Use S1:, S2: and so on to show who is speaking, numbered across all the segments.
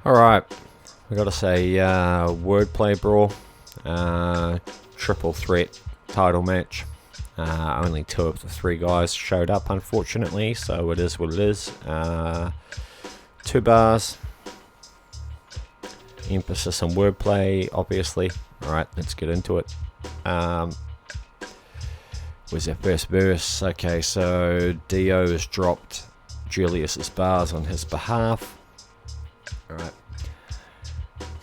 S1: Alright, I gotta say, Wordplay Brawl, triple threat title match. Only 2 of the 3 guys showed up, unfortunately, so it is what it is. 2 bars, emphasis on wordplay, obviously. Alright, let's get into it. Where's our first verse? Okay, so Dio has dropped Julius's bars on his behalf. Alright.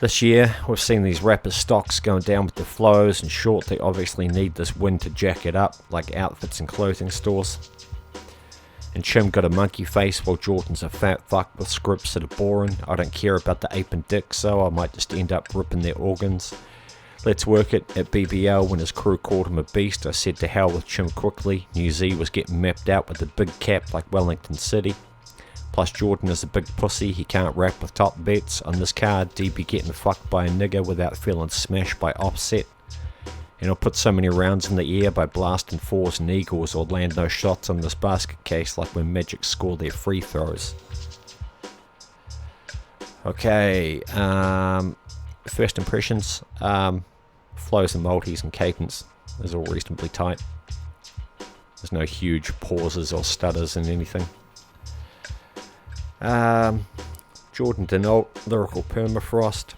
S1: This year, we've seen these rappers' stocks going down with the flows. In short, they obviously need this win to jack it up, like outfits and clothing stores. And Chim got a monkey face, while Jordan's a fat fuck with scripts that are boring. I don't care about the ape and dick, so I might just end up ripping their organs. Let's work it at BBL. When his crew called him a beast, I said to hell with Chim quickly. New Z was getting mapped out with a big cap like Wellington City. Plus Jordan is a big pussy, he can't rap with top bets. On this card, D be getting fucked by a nigger without feeling smashed by Offset. And I'll put so many rounds in the air by blasting 4s and eagles, or land no shots on this basket case like when Magic score their free throws. Okay, first impressions. Flows and multis and cadence is all reasonably tight. There's no huge pauses or stutters in anything. Jordan Denault, Lyrikil Purmafrost.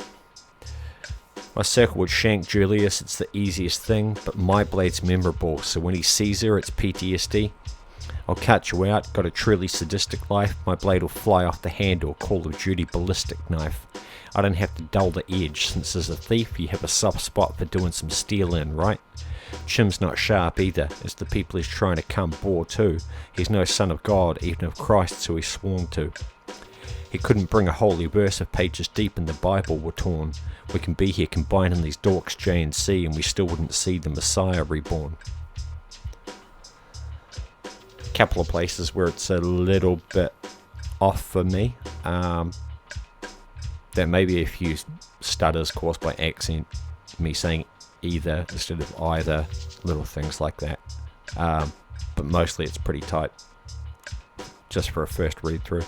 S1: My circle would shank Julius, it's the easiest thing, but my blade's memorable, so when he sees her, it's PTSD. I'll cut you out, got a truly sadistic life, my blade will fly off the handle, Call of Duty ballistic knife. I don't have to dull the edge, since as a thief you have a soft spot for doing some stealing, right? Chim's not sharp either, it's the people he's trying to come bore too. He's no son of God, even of Christ, who he's sworn to. He couldn't bring a holy verse if pages deep in the Bible were torn. We can be here combining these dorks J and C, and we still wouldn't see the Messiah reborn. Couple of places where it's a little bit off for me. There may be a few stutters caused by accent, me saying either instead of either, little things like that. But mostly it's pretty tight, just for a first read through.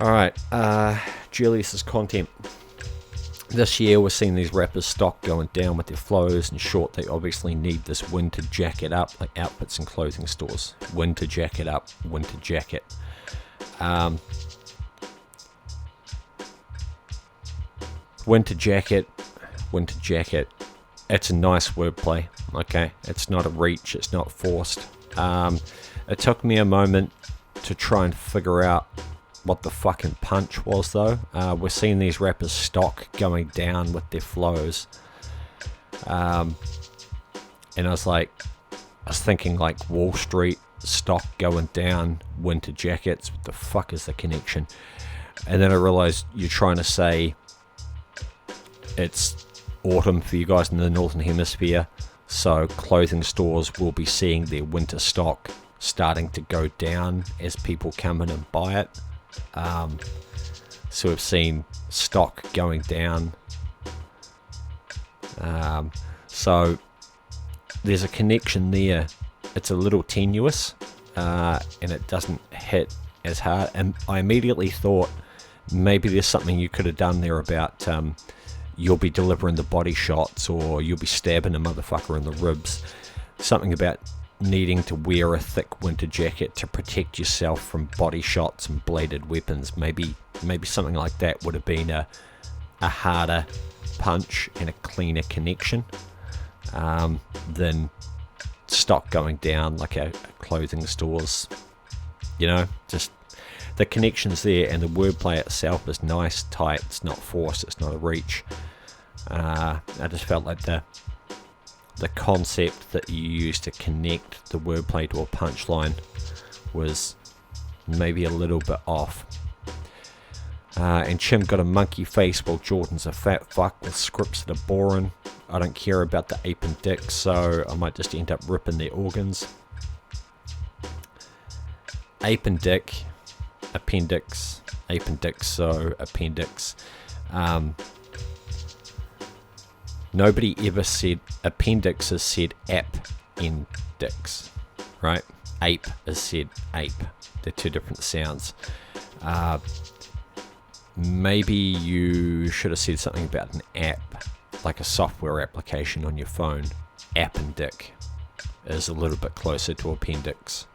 S1: Alright, Julius's content. This year we're seeing these rappers' stock going down with their flows. In short, they obviously need this win to jack it up, like outfits and clothing stores. Win to jack it up, win to jack it. Winter jacket, winter jacket. It's a nice wordplay, okay? It's not a reach, it's not forced. It took me a moment to try and figure out what the fucking punch was, though. We're seeing these rappers' stock going down with their flows. And I was thinking like Wall Street, stock going down, winter jackets. What the fuck is the connection? And then I realized you're trying to say it's autumn for you guys in the Northern Hemisphere, so clothing stores will be seeing their winter stock starting to go down as people come in and buy it. So we've seen stock going down. So there's a connection there. It's a little tenuous, and it doesn't hit as hard. And I immediately thought maybe there's something you could have done there about you'll be delivering the body shots, or you'll be stabbing a motherfucker in the ribs. Something about needing to wear a thick winter jacket to protect yourself from body shots and bladed weapons. Maybe something like that would have been a harder punch and a cleaner connection than stock going down like a clothing stores. You know, just the connection's there, and the wordplay itself is nice, tight, it's not forced, it's not a reach. I just felt like the concept that you use to connect the wordplay to a punchline was maybe a little bit off. And Chim got a monkey face, while Jordan's a fat fuck with scripts that are boring. I don't care about the ape and dick, so I might just end up ripping their organs. Ape and dick, appendix, ape and dick, so appendix. Nobody ever said appendix, is said appendix, right? Ape is said ape. They're 2 different sounds. maybe you should have said something about an app, like a software application on your phone. Appendic is a little bit closer to appendix.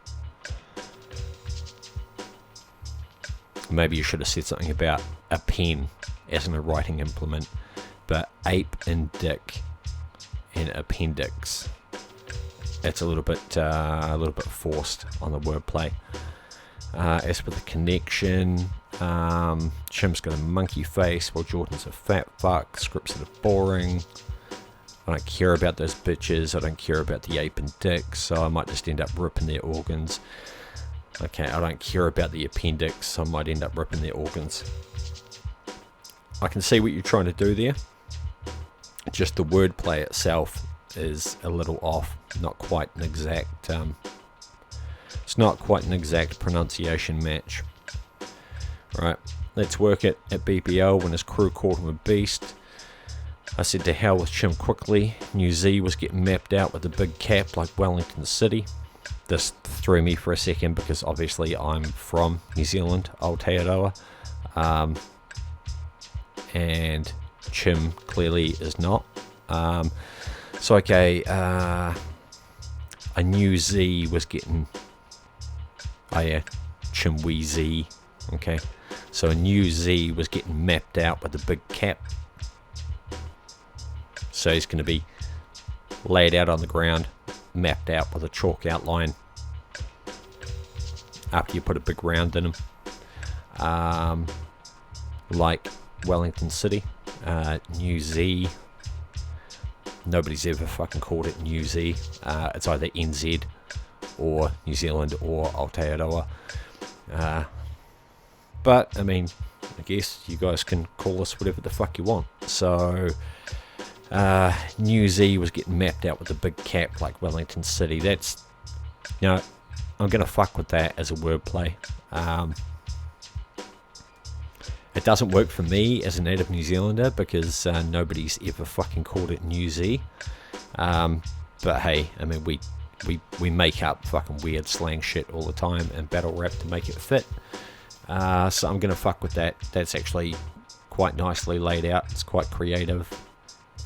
S1: Maybe you should have said something about a pen as in a writing implement, but ape and dick and appendix. It's a little bit forced on the wordplay. As for the connection, Chim's got a monkey face while Jordan's a fat fuck. Scripts that are boring. I don't care about those bitches. I don't care about the ape and dick, so I might just end up ripping their organs. Okay, I don't care about the appendix, so I might end up ripping their organs. I can see what you're trying to do there. Just the wordplay itself is a little off. Not quite an exact. It's not quite an exact pronunciation match. Right, let's work it at BPO when his crew called him a beast. I said to hell with Chim quickly. New Z was getting mapped out with a big cap like Wellington City. This threw me for a second because obviously I'm from New Zealand, Aotearoa, and Chim clearly is not. So okay, I knew Z was getting, oh yeah, Chim Wee Z, okay. So I knew Z was getting mapped out with a big cap. So he's going to be laid out on the ground, mapped out with a chalk outline after you put a big round in him. Like Wellington City, New Z. Nobody's ever fucking called it New Z. It's either NZ or New Zealand or Aotearoa. But, I mean, I guess you guys can call us whatever the fuck you want. So, New Z was getting mapped out with a big cap like Wellington City. That's, you know, I'm going to fuck with that as a wordplay. It doesn't work for me as a native New Zealander because nobody's ever fucking called it New Z. But hey, I mean, we make up fucking weird slang shit all the time and battle rap to make it fit. So I'm going to fuck with that. That's actually quite nicely laid out. It's quite creative.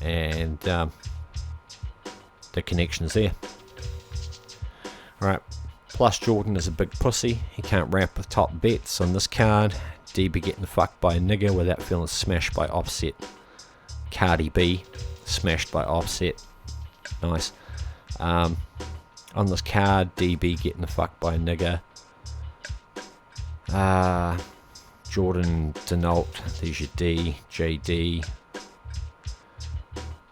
S1: And the connection's there. Alright. Plus Jordan is a big pussy. He can't rap with top bets on this card. DB getting fucked by a nigger without feeling smashed by Offset. Cardi B smashed by Offset. Nice. On this card, DB getting fucked by a nigger. Jordan Denault, there's your D, JD.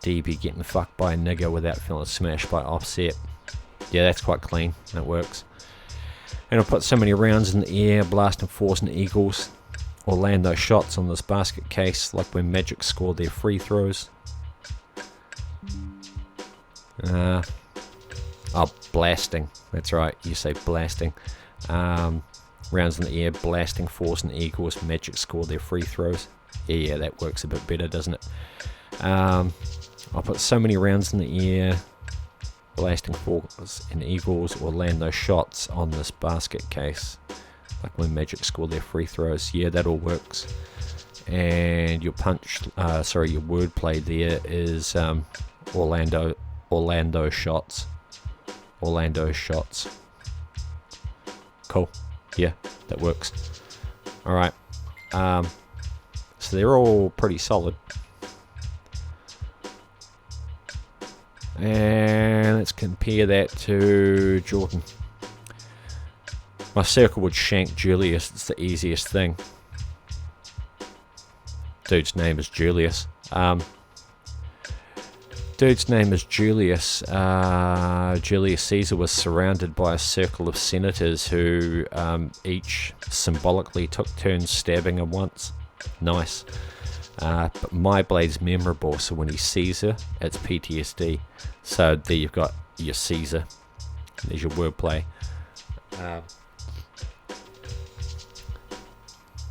S1: DB getting fucked by a nigger without feeling smashed by Offset. Yeah, that's quite clean. That works. And I'll put so many rounds in the air, blasting fours and eagles, or land those shots on this basket case, like when Magic scored their free throws. Blasting. That's right, you say blasting. Rounds in the air, blasting fours and eagles, Magic scored their free throws. Yeah, that works a bit better, doesn't it? I'll put so many rounds in the air, blasting fours and eagles, or land those shots on this basket case, like when Magic score their free throws. Yeah, that all works. And your your wordplay there is Orlando shots. Orlando shots. Cool. Yeah, that works. Alright. So they're all pretty solid. And let's compare that to Jordan. My circle would shank Julius. It's the easiest thing. Dude's name is Julius. Julius Caesar was surrounded by a circle of senators who each symbolically took turns stabbing him once. Nice. But my blade's memorable, so when he's Caesar, it's PTSD. So there you've got your Caesar. There's your wordplay.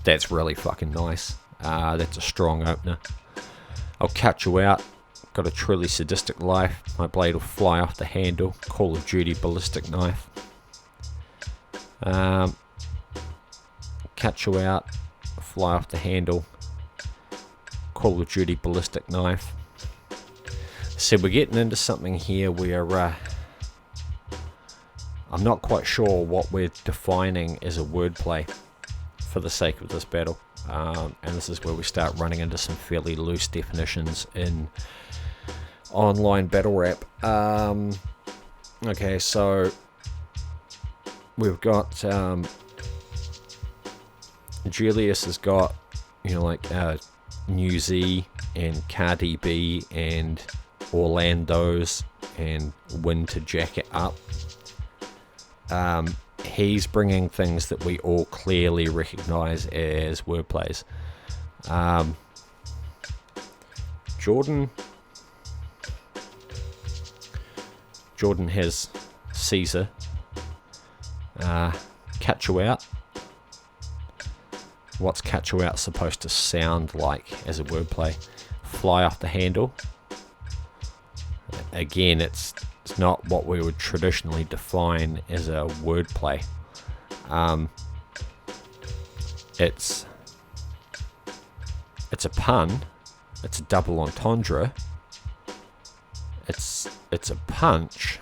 S1: That's really fucking nice. That's a strong opener. I'll cut you out. Got a truly sadistic life. My blade will fly off the handle. Call of Duty ballistic knife. Cut you out. fly off the handle, Call of Duty ballistic knife. So we're getting into something here where I'm not quite sure what we're defining as a wordplay for the sake of this battle, and this is where we start running into some fairly loose definitions in online battle rap. Okay, so we've got Julius has got, like New Z and Cardi B and Orlando's and Win to Jack It Up. He's bringing things that we all clearly recognize as wordplays. Jordan has Caesar, Catch You Out. What's Catch You Out supposed to sound like as a wordplay? Fly off the handle. Again, it's not what we would traditionally define as a wordplay. It's a pun. It's a double entendre. It's a punch,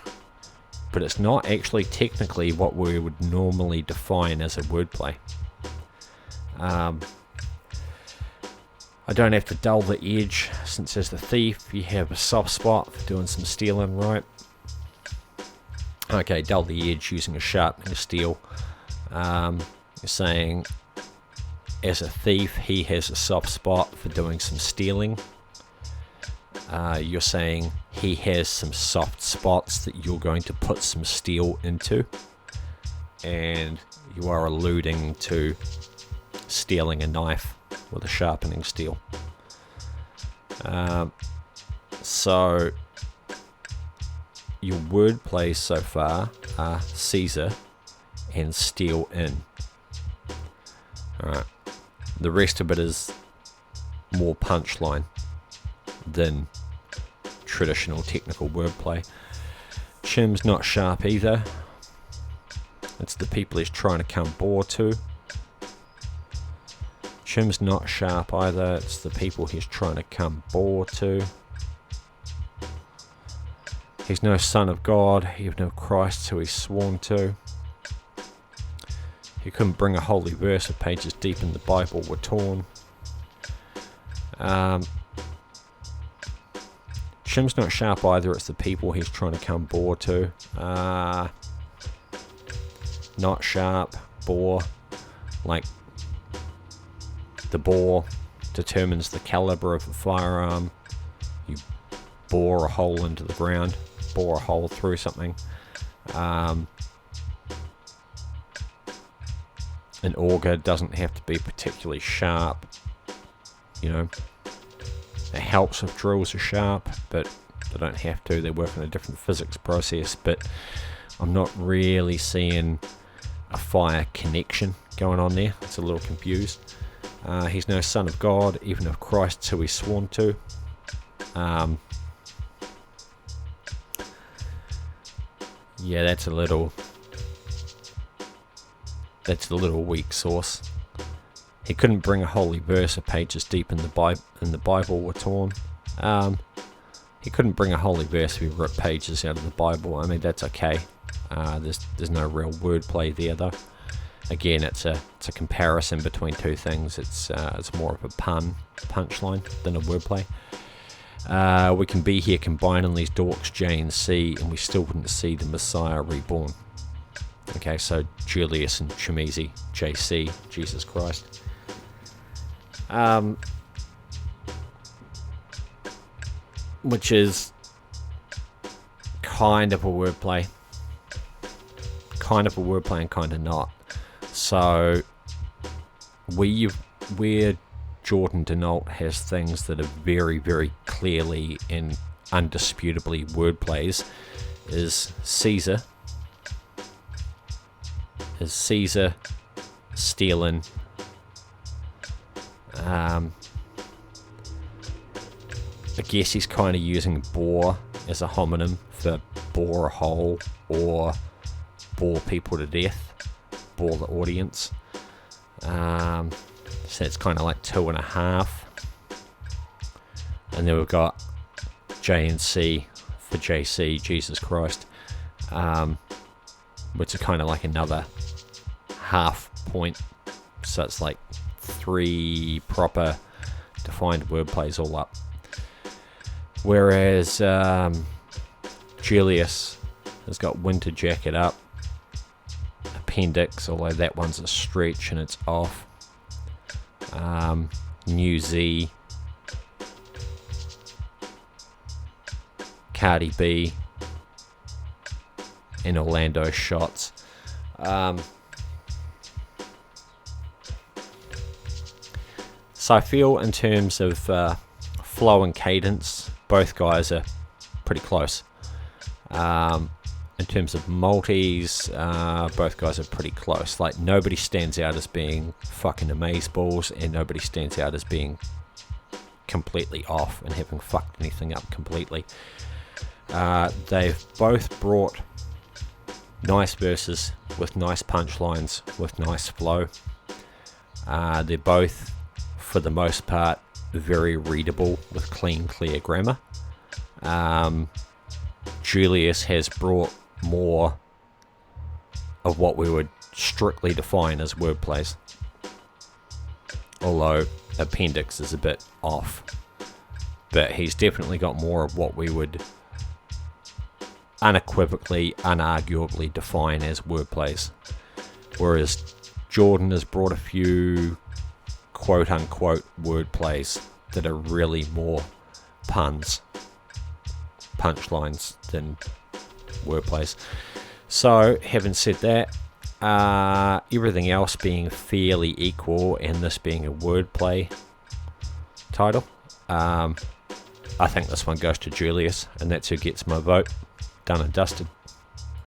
S1: but it's not actually technically what we would normally define as a wordplay. I don't have to dull the edge, since as the thief you have a soft spot for doing some stealing, right? Okay, dull the edge using a sharpening steel. You're saying as a thief he has a soft spot for doing some stealing. You're saying he has some soft spots that you're going to put some steel into, and you are alluding to stealing a knife with a sharpening steel. So your wordplays so far are Caesar and Steel In. Alright, the rest of it is more punchline than traditional technical wordplay. Chim's not sharp either. It's the people he's trying to come bore to. Chim's not sharp either. It's the people he's trying to come bore to. He's no son of God, even of Christ who he's sworn to. He couldn't bring a holy verse if pages deep in the Bible were torn. Chim's not sharp either. It's the people he's trying to come bore to. Not sharp, bore, like the bore determines the caliber of a firearm. You bore a hole into the ground, bore a hole through something. An auger doesn't have to be particularly sharp. It helps if drills are sharp, but they don't have to. They work in a different physics process. But I'm not really seeing a fire connection going on there. It's a little confused. He's no son of God, even of Christ who he's sworn to. Yeah, that's a little weak sauce. He couldn't bring a holy verse if pages deep in the Bible were torn. He couldn't bring a holy verse if he ripped pages out of the Bible. I mean, that's okay. There's no real wordplay there though. Again, it's a comparison between two things. It's more of a punchline than a wordplay. We can be here combining these dorks J and C, and we still wouldn't see the Messiah reborn. Okay, so Julius and Chimizi, JC, Jesus Christ. Which is kind of a wordplay. Kind of a wordplay and kind of not. So where Jordan Denault has things that are very, very clearly and undisputably wordplays is Caesar, stealing. I guess he's kind of using bore as a homonym for bore a hole or bore people to death, bore the audience. So it's kind of like 2.5. And then we've got J and C for JC, Jesus Christ, which is kind of like another half point. So it's like 3 proper defined wordplays all up. Whereas Julius has got winter jacket up, appendix, although that one's a stretch and it's off. New Z, Cardi B, and Orlando shots. So I feel in terms of flow and cadence, both guys are pretty close. In terms of multis, both guys are pretty close. Like, nobody stands out as being fucking amazeballs, and nobody stands out as being completely off and having fucked anything up completely. They've both brought nice verses with nice punchlines, with nice flow. They're both, for the most part, very readable with clean, clear grammar. Julius has brought more of what we would strictly define as wordplays, although appendix is a bit off, but he's definitely got more of what we would unequivocally, unarguably define as wordplays, whereas Jordan has brought a few quote-unquote wordplays that are really more punchlines than wordplays. So, having said that, everything else being fairly equal and this being a wordplay title, I think this one goes to Julius, and that's who gets my vote. Done and dusted.